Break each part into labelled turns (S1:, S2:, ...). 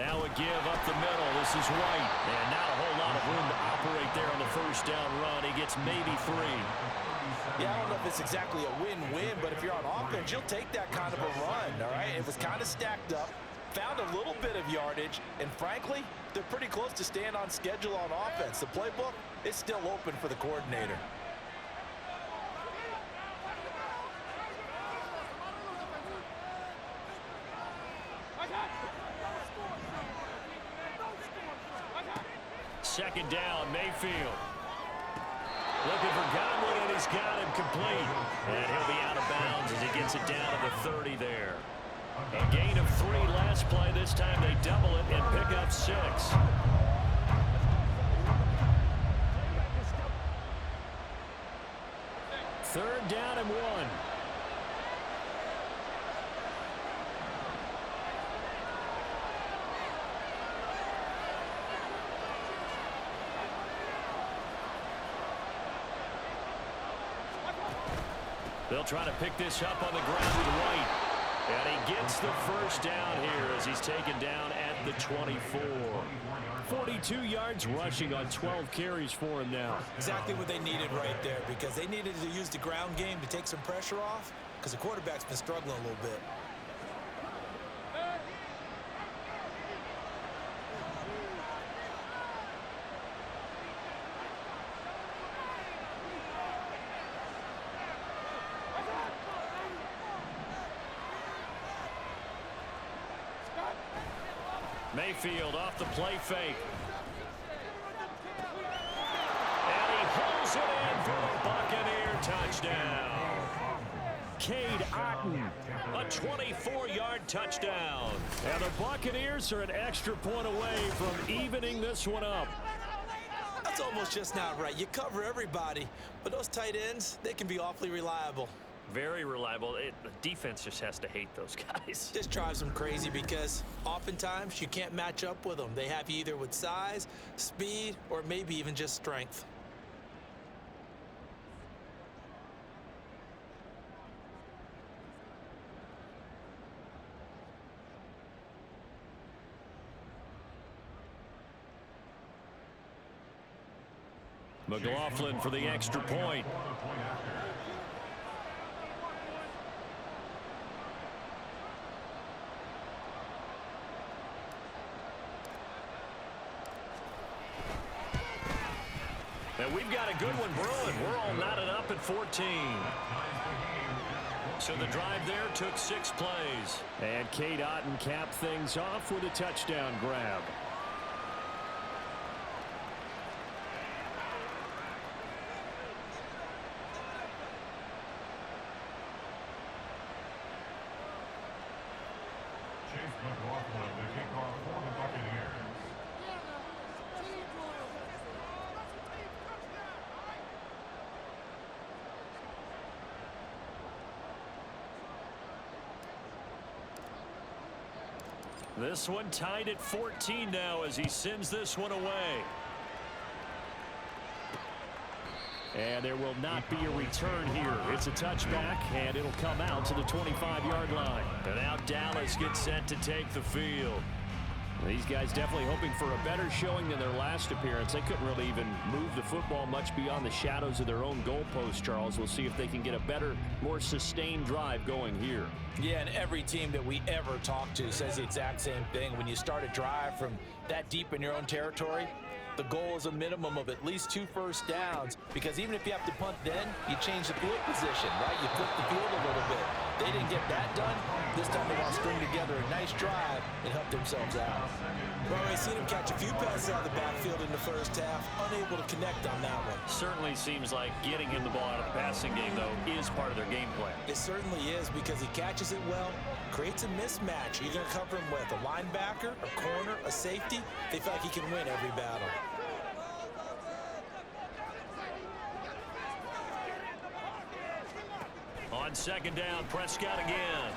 S1: Now a give up the middle. This is White. And not a whole lot of room to operate there on the first down run. He gets maybe 3.
S2: Yeah, I don't know if it's exactly a win-win, but if you're on offense, you'll take that kind of a run, all right? It was kind of stacked up, found a little bit of yardage, and frankly, they're pretty close to staying on schedule on offense. The playbook is still open for the coordinator.
S1: Second down, Mayfield. Looking for Godwin, and he's got him complete. And he'll be out of bounds as he gets it down to the 30 there. A gain of 3 last play. This time they double it and pick up 6. Third down and 1. They'll try to pick this up on the ground with White. And he gets the first down here as he's taken down at the 24. 42 yards rushing on 12 carries for him now.
S2: Exactly what they needed right there, because they needed to use the ground game to take some pressure off, because the quarterback's been struggling a little bit.
S1: Mayfield off the play fake. And he holds it in for a Buccaneer touchdown. Cade Otton, a 24-yard touchdown. And the Buccaneers are an extra point away from evening this one up.
S2: That's almost just not right. You cover everybody, but those tight ends, they can be awfully reliable.
S1: Very reliable. The defense just has to hate those guys.
S2: This drives them crazy because oftentimes you can't match up with them. They have you either with size, speed, or maybe even just strength.
S1: McLaughlin for the extra point. And we've got a good one brewing. We're all knotted up at 14. So the drive there took 6 plays. And Cade Otton capped things off with a touchdown grab. This one tied at 14 now as he sends this one away. And there will not be a return here. It's a touchback, and it'll come out to the 25-yard line. And now Dallas gets set to take the field. These guys definitely hoping for a better showing than their last appearance. They couldn't really even move the football much beyond the shadows of their own goalpost, Charles. We'll see if they can get a better, more sustained drive going here.
S2: Yeah, and every team that we ever talk to says the exact same thing. When you start a drive from that deep in your own territory, the goal is a minimum of at least 2 first downs, because even if you have to punt then, you change the field position, right? You flip the field a little bit. They didn't get that done. This time they want to string together a nice drive and help themselves out. Well, we've seen them catch a few passes out of the backfield in the first half, unable to connect on that one.
S1: Certainly seems like getting him the ball out of the passing game, though, is part of their game plan.
S2: It certainly is, because he catches it well, creates a mismatch. You're going to cover him with a linebacker, a corner, a safety. They feel like he can win every battle.
S1: On second down, Prescott again.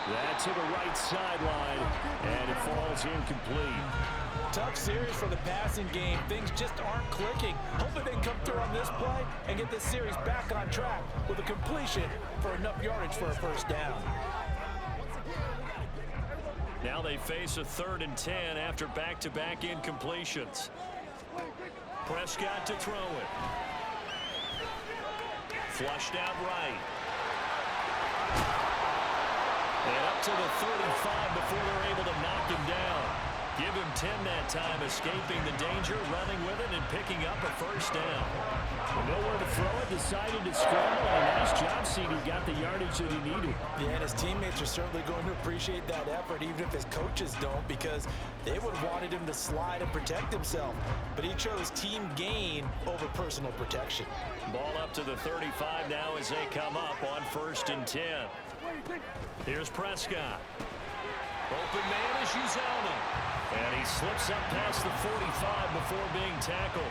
S1: That's to the right sideline, and it falls incomplete.
S2: Tough series for the passing game. Things just aren't clicking. Hopefully they can come through on this play and get this series back on track with a completion for enough yardage for a first down.
S1: Now they face a 3rd and 10 after back-to-back incompletions. Prescott to throw it. Flushed out right. And up to the 35 before they're able to knock him down. Give him 10 that time, escaping the danger, running with it, and picking up a 1st down.
S3: Well, nowhere to throw it, decided to scramble, and a nice job seeing he got the yardage that he needed.
S2: Yeah, and his teammates are certainly going to appreciate that effort, even if his coaches don't, because they would have wanted him to slide and protect himself. But he chose team gain over personal protection.
S1: Ball up to the 35 now as they come up on 1st and 10. Here's Prescott. Open man is Uzoma. And he slips up past the 45 before being tackled.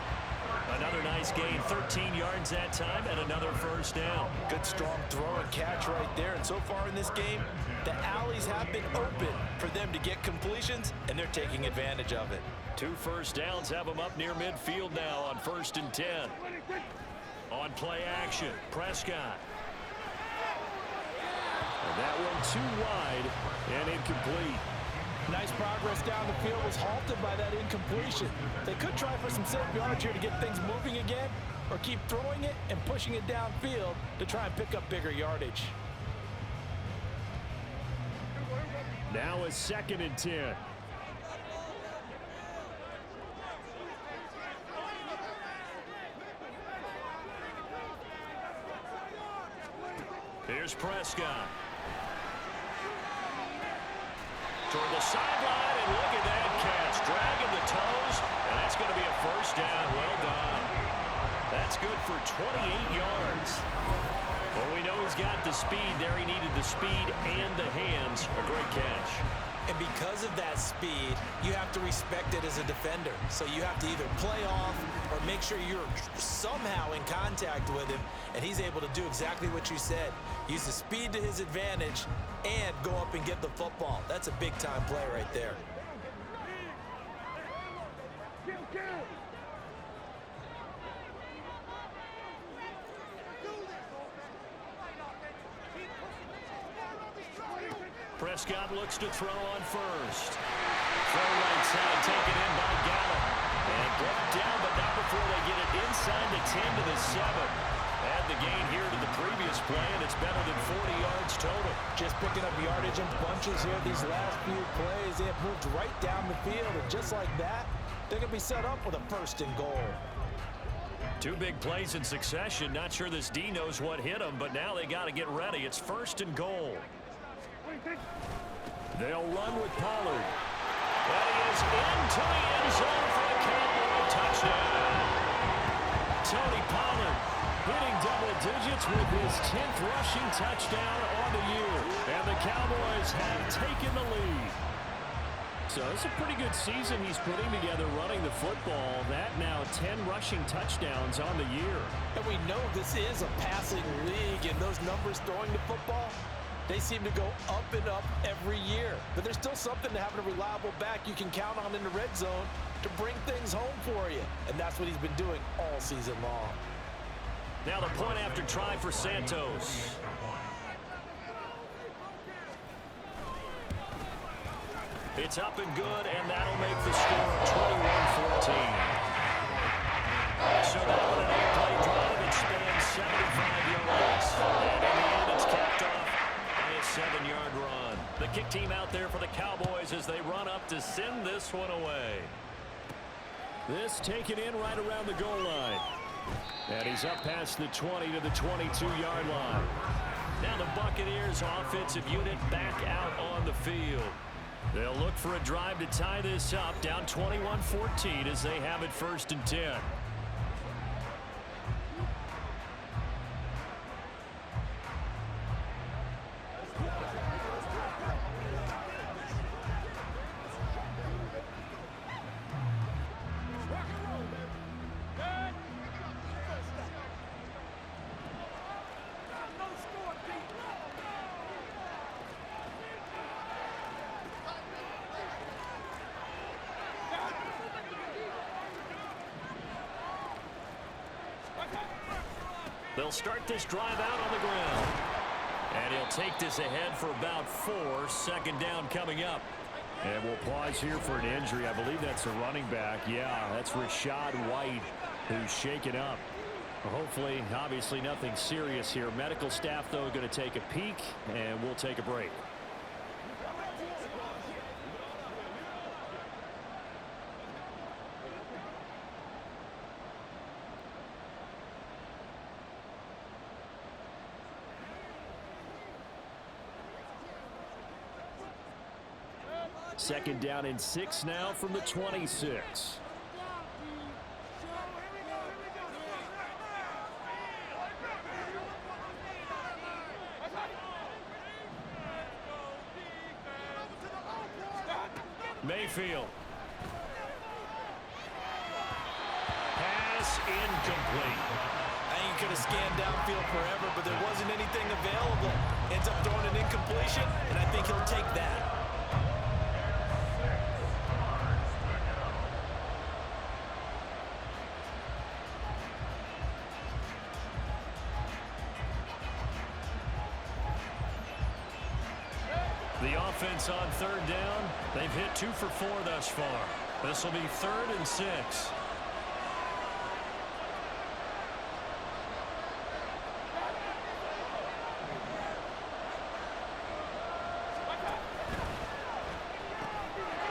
S1: Another nice gain, 13 yards that time, and another 1st down.
S2: Good strong throw and catch right there. And so far in this game, the alleys have been open for them to get completions, and they're taking advantage of it.
S1: 2 1st downs have them up near midfield now on 1st and 10. On play action, Prescott. And that one too wide and incomplete.
S2: Nice progress down the field, was halted by that incompletion. They could try for some safe yards here to get things moving again, or keep throwing it and pushing it downfield to try and pick up bigger yardage.
S3: Now a 2nd and 10.
S1: Here's Prescott. Toward the sideline, and look at that catch. Dragging the toes, and that's going to be a 1st down. Well done. That's good for 28 yards. Well, we know he's got the speed there. He needed the speed and the hands. A great catch.
S2: And because of that speed, you have to respect it as a defender. So you have to either play off or make sure you're somehow in contact with him, and he's able to do exactly what you said. Use the speed to his advantage and go up and get the football. That's a big-time play right there.
S1: Prescott looks to throw on 1st. Throw right side, taken in by Gallup. And brought down, but not before they get it inside the 10 to the 7. Add the gain here to the previous play, and it's better than 40 yards total.
S2: Just picking up yardage in bunches here these last few plays. They have moved right down the field, and just like that, they're going to be set up with a 1st and goal.
S1: 2 big plays in succession. Not sure this D knows what hit him, but now they got to get ready. It's 1st and goal.
S3: They'll run with Pollard.
S1: That is into the end zone for a Cowboy touchdown. Tony Pollard hitting double digits with his 10th rushing touchdown on the year. And the Cowboys have taken the lead.
S3: So it's a pretty good season he's putting together running the football. That now 10 rushing touchdowns on the year.
S2: And we know this is a passing league, and those numbers throwing the football, they seem to go up and up every year. But there's still something to having a reliable back you can count on in the red zone to bring things home for you. And that's what he's been doing all season long.
S1: Now the point after try for Santos. It's up and good, and that'll make the score 21-14. So that one an 8-play drive that spans 75 yards. And in the end, it's capped off by a 7-yard run. The kick team out there for the Cowboys as they run up to send this one away.
S3: This taken in right around the goal line. And he's up past the 20 to the 22-yard line.
S1: Now the Buccaneers offensive unit back out on the field. They'll look for a drive to tie this up, down 21-14 as they have it 1st and 10. They'll start this drive out on the ground. And he'll take this ahead for about 4. 2nd down coming up.
S3: And we'll pause here for an injury. I believe that's a running back. Yeah, that's s2w8 who's shaken up. Well, hopefully, obviously nothing serious here. Medical staff, though, going to take a peek, and we'll take a break. Second down and 6 now from the 26. Mayfield. Pass incomplete.
S2: You could have scanned downfield forever, but there wasn't anything available. Ends up throwing an incompletion, and I think he'll take that.
S3: The offense on third down, they've hit 2 for 4 thus far. This will be 3rd and 6.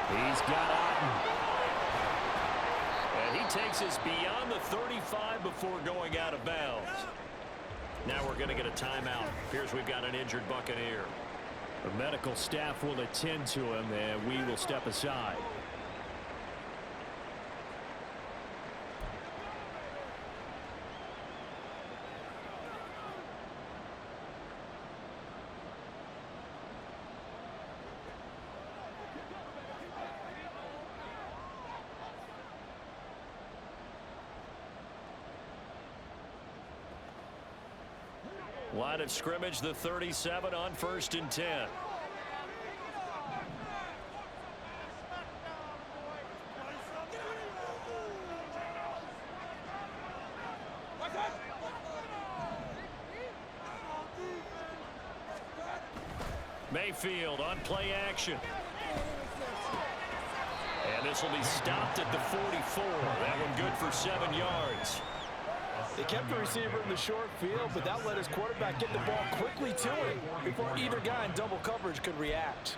S3: He's got Otten. And he takes us beyond the 35 before going out of bounds. Now we're going to get a timeout. Appears we've got an injured Buccaneer. The medical staff will attend to him, and we will step aside. Line of scrimmage, the 37 on 1st and 10. Mayfield on play action. And this will be stopped at the 44. That one good for 7 yards.
S2: They kept the receiver in the short field, but that let his quarterback get the ball quickly to him before either guy in double coverage could react.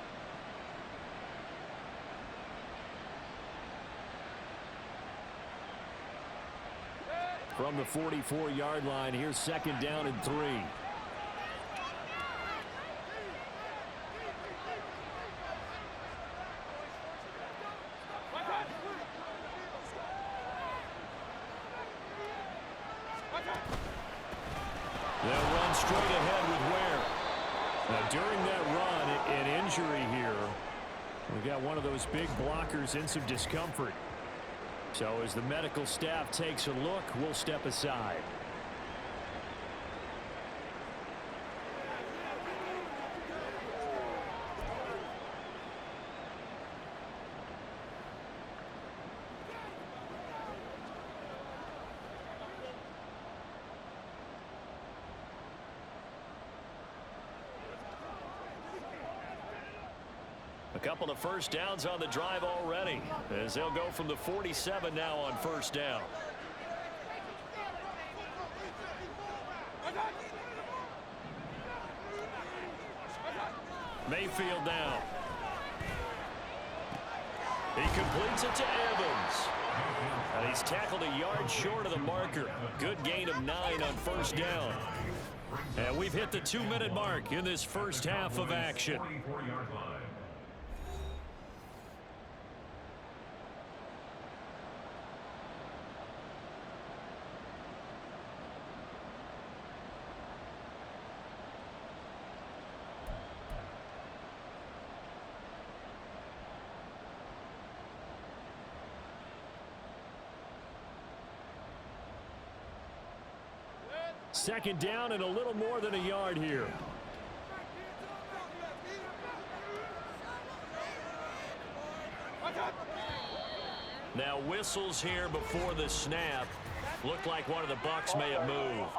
S3: From the 44-yard line, here's 2nd down and 3. They'll run straight ahead with Ware. Now, during that run, an injury here. We've got one of those big blockers in some discomfort. So as the medical staff takes a look, we'll step aside. A couple of first downs on the drive already, as they'll go from the 47 now on 1st down. Mayfield now. He completes it to Evans. And he's tackled a yard short of the marker. Good gain of 9 on 1st down. And we've hit the 2-minute mark in this first half of action. Second down and a little more than a yard here. Now whistles here before the snap. Looked like one of the Bucs may have moved.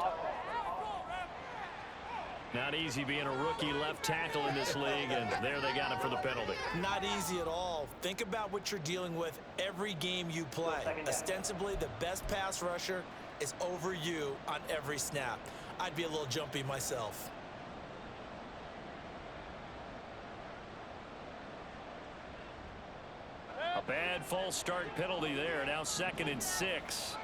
S1: Not easy being a rookie left tackle in this league, and there they got him for the penalty.
S2: Not easy at all. Think about what you're dealing with every game you play. Ostensibly, the best pass rusher is over you on every snap. I'd be a little jumpy myself.
S1: A bad false start penalty there. Now 2nd and 6.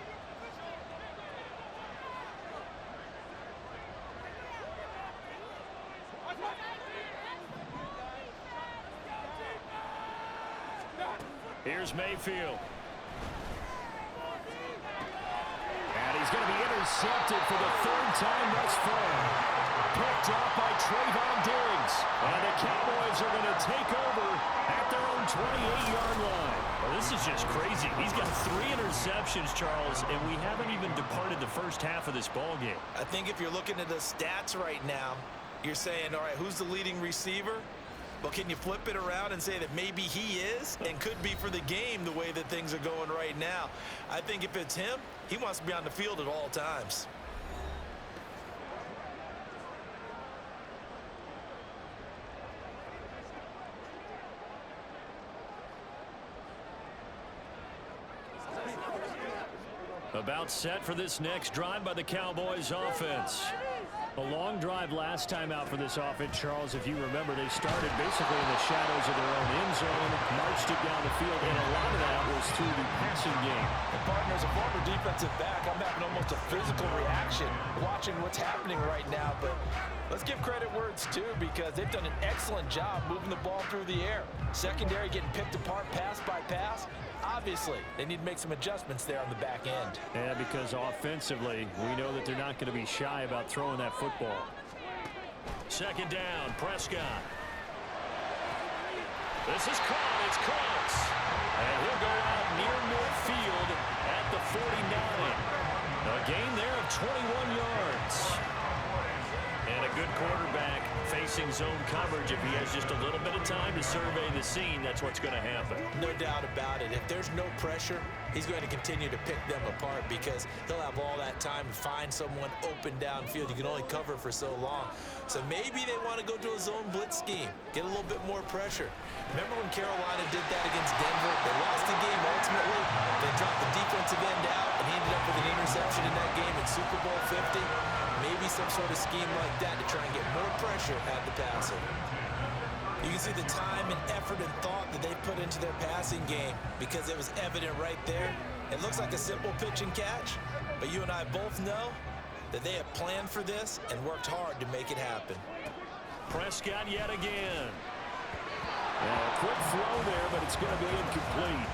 S1: Here's Mayfield. And he's going to be intercepted for the 3rd time thus far. Picked up by Trayvon Diggs. And the Cowboys are going to take over at their own 28-yard line. Well, this is just crazy. He's got 3 interceptions, Charles, and we haven't even departed the first half of this ballgame.
S2: I think if you're looking at the stats right now, you're saying, all right, who's the leading receiver? Well, can you flip it around and say that maybe he is and could be for the game the way that things are going right now? I think if it's him, he wants to be on the field at all times.
S1: About set for this next drive by the Cowboys offense. A long drive last time out for this offense, Charles. If you remember, they started basically in the shadows of their own end zone, marched it down the field, and a lot of that was through the passing game.
S2: And partner, as a former defensive back, I'm having almost a physical reaction watching what's happening right now. But let's give credit where it's due, because they've done an excellent job moving the ball through the air. Secondary getting picked apart pass by pass. Obviously, they need to make some adjustments there on the back end.
S1: Yeah, because offensively, we know that they're not going to be shy about throwing that football. 2nd down, Prescott. This is caught. It's close. And he'll go out near midfield at the 49. A gain there of 21 yards. And a good quarterback facing zone coverage. If he has just a little bit of time to survey the scene, that's what's going to happen.
S2: No doubt about it. If there's no pressure, he's going to continue to pick them apart, because he'll have all that time to find someone open downfield. You can only cover for so long. So maybe they want to go to a zone blitz scheme, get a little bit more pressure. Remember when Carolina did that against Denver? They lost the game ultimately. They dropped the defensive end out, and he ended up with an interception in that game in Super Bowl 50. Maybe some sort of scheme like that to try and get more pressure at the passer. You can see the time and effort and thought that they put into their passing game, because it was evident right there. It looks like a simple pitch and catch, but you and I both know that they have planned for this and worked hard to make it happen.
S1: Prescott yet again. A quick throw there, but it's going to be incomplete.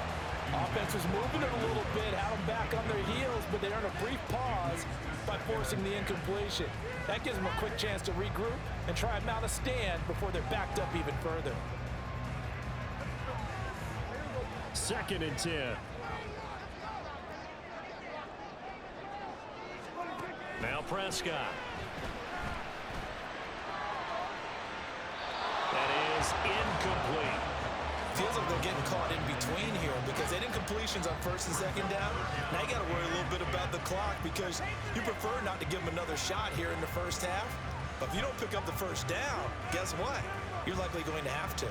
S2: Offense was moving it a little bit, had them back on their heels, but they earned a brief pause by forcing the incompletion. That gives them a quick chance to regroup and try and mount a stand before they're backed up even further.
S1: 2nd and 10. Now Prescott. That is incomplete.
S2: Feels like they're getting caught in between here, because they didn't completions on 1st and 2nd down. Now you got to worry a little bit about the clock, because you prefer not to give them another shot here in the first half. But if you don't pick up the 1st down, guess what? You're likely going to have to.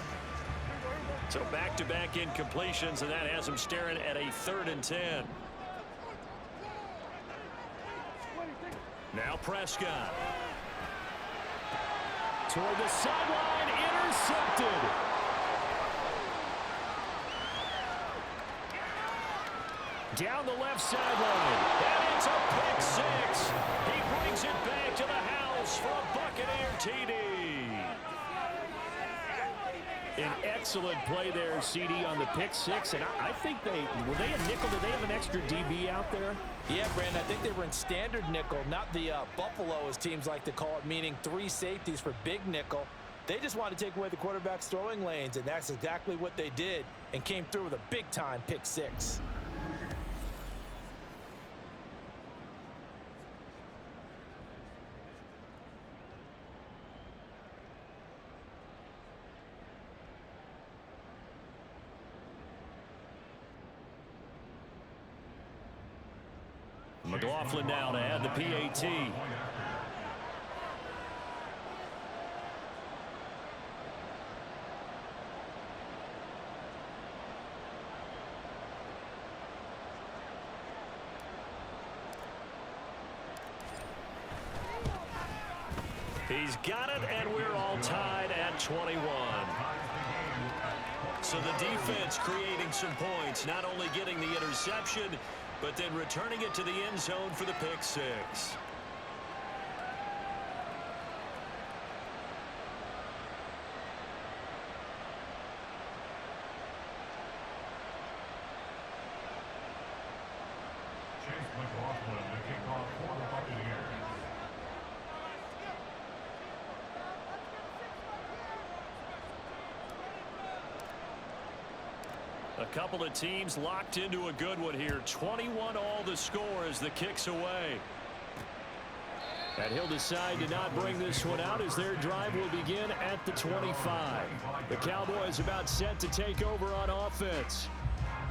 S1: So back-to-back incompletions, and that has them staring at a 3rd and 10. Now Prescott. Toward the sideline, intercepted. Down the left sideline. And it's a pick 6. He brings it back to the house for a Buccaneer TD. An excellent play there, CD, on the pick 6. And I think were they a nickel? Did they have an extra DB out there?
S2: Yeah, Brandon, I think they were in standard nickel, not the Buffalo, as teams like to call it, meaning 3 safeties for big nickel. They just wanted to take away the quarterback's throwing lanes, and that's exactly what they did, and came through with a big-time pick 6.
S1: McLaughlin now to add the PAT. He's got it, and we're all tied at 21. So the defense creating some points, not only getting the interception, but then returning it to the end zone for the pick six. A couple of teams locked into a good one here. 21 all the score as the kick's away. And he'll decide to not bring this one out as their drive will begin at the 25. The Cowboys about set to take over on offense.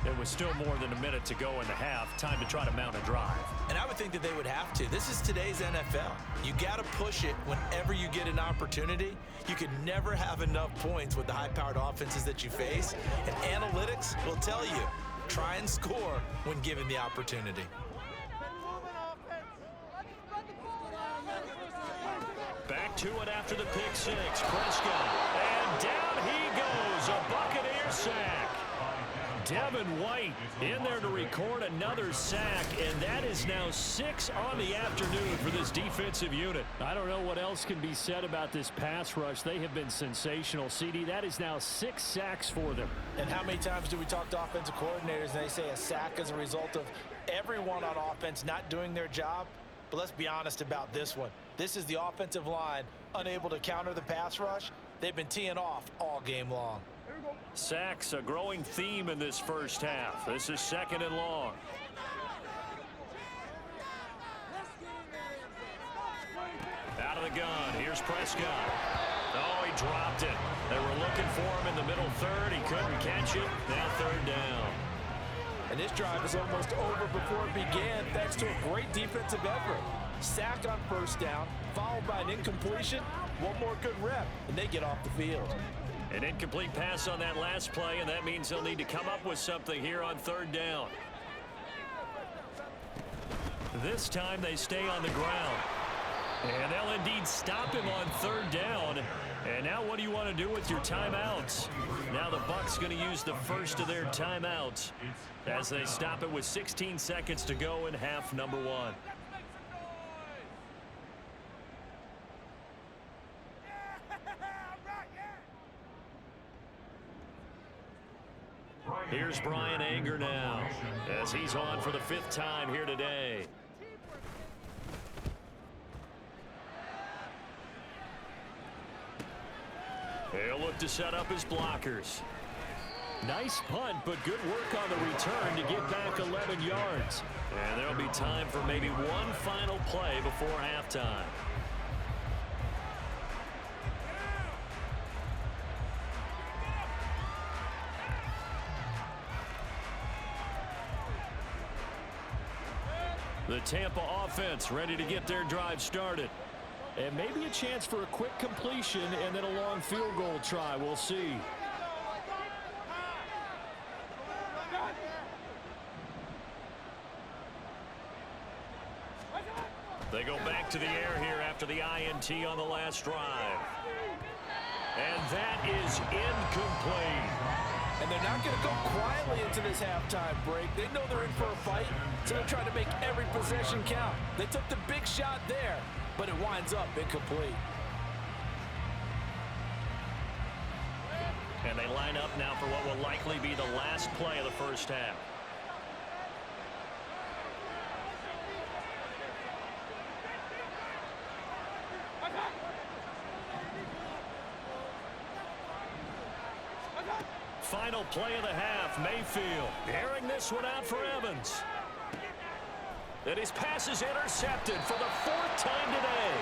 S1: There was still more than a minute to go in the half. Time to try to mount a drive.
S2: And I would think that they would have to. This is today's NFL. You got to push it whenever you get an opportunity. You can never have enough points with the high-powered offenses that you face. And analytics will tell you, try and score when given the opportunity.
S1: Back to it after the pick six. Prescott. And down he goes. A Buccaneer sack. Devin White in there to record another sack, and that is now 6 on the afternoon for this defensive unit. I don't know what else can be said about this pass rush. They have been sensational, CD. That is now 6 sacks for them.
S2: And how many times do we talk to offensive coordinators and they say a sack as a result of everyone on offense not doing their job? But let's be honest about this one. This is the offensive line unable to counter the pass rush. They've been teeing off all game long.
S1: Sacks, a growing theme in this first half. This is 2nd and long. Out of the gun. Here's Prescott. Oh, he dropped it. They were looking for him in the middle third. He couldn't catch it. Now 3rd down.
S2: And this drive is almost over before it began thanks to a great defensive effort. Sack on 1st down, followed by an incompletion. One more good rep, and they get off the field.
S1: An incomplete pass on that last play, and that means they'll need to come up with something here on 3rd down. This time they stay on the ground. And they'll indeed stop him on 3rd down. And now what do you want to do with your timeouts? Now the Bucs going to use the first of their timeouts as they stop it with 16 seconds to go in half number 1. Here's Brian Anger now as he's on for the 5th time here today. He'll look to set up his blockers. Nice punt, but good work on the return to get back 11 yards. And there'll be time for maybe one final play before halftime. The Tampa offense ready to get their drive started. And maybe a chance for a quick completion and then a long field goal try. We'll see. They go back to the air here after the INT on the last drive. And that is incomplete.
S2: And they're not going to go quietly into this halftime break. They know they're in for a fight, so they're trying to make every possession count. They took the big shot there, but it winds up incomplete.
S1: And they line up now for what will likely be the last play of the first half. Final play of the half, Mayfield airing this one out for Evans. And his pass is intercepted for the 4th time today.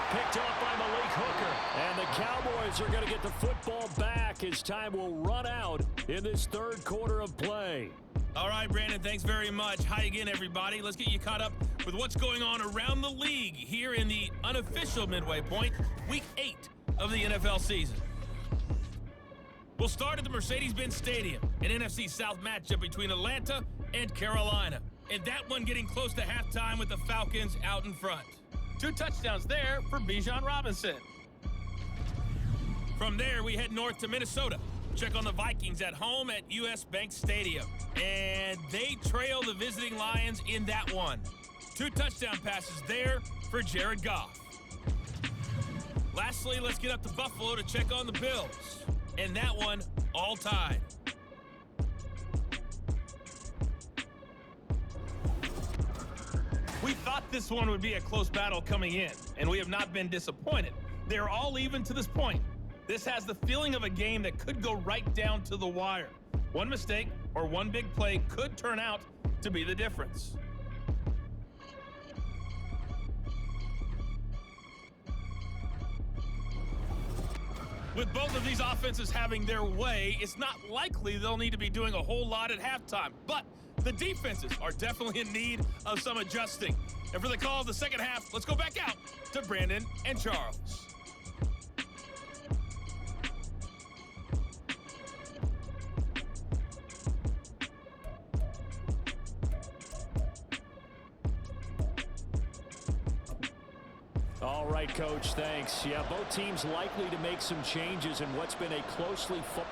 S1: Picked off by Malik Hooker. And the Cowboys are going to get the football back as time will run out in this 3rd quarter of play.
S4: All right, Brandon, thanks very much. Hi again, everybody. Let's get you caught up with what's going on around the league here in the unofficial midway point, Week 8 of the NFL season. We'll start at the Mercedes-Benz Stadium, an NFC South matchup between Atlanta and Carolina. And that one getting close to halftime with the Falcons out in front. 2 touchdowns there for Bijan Robinson. From there, we head north to Minnesota. Check on the Vikings at home at US Bank Stadium. And they trail the visiting Lions in that one. 2 touchdown passes there for Jared Goff. Lastly, let's get up to Buffalo to check on the Bills. And that one, all tied. We thought this one would be a close battle coming in, and we have not been disappointed. They're all even to this point. This has the feeling of a game that could go right down to the wire. One mistake or one big play could turn out to be the difference. With both of these offenses having their way, it's not likely they'll need to be doing a whole lot at halftime. But the defenses are definitely in need of some adjusting. And for the call of the second half, let's go back out to Brandon and Charles.
S3: All right, Coach, thanks. Yeah, both teams likely to make some changes in what's been a closely fought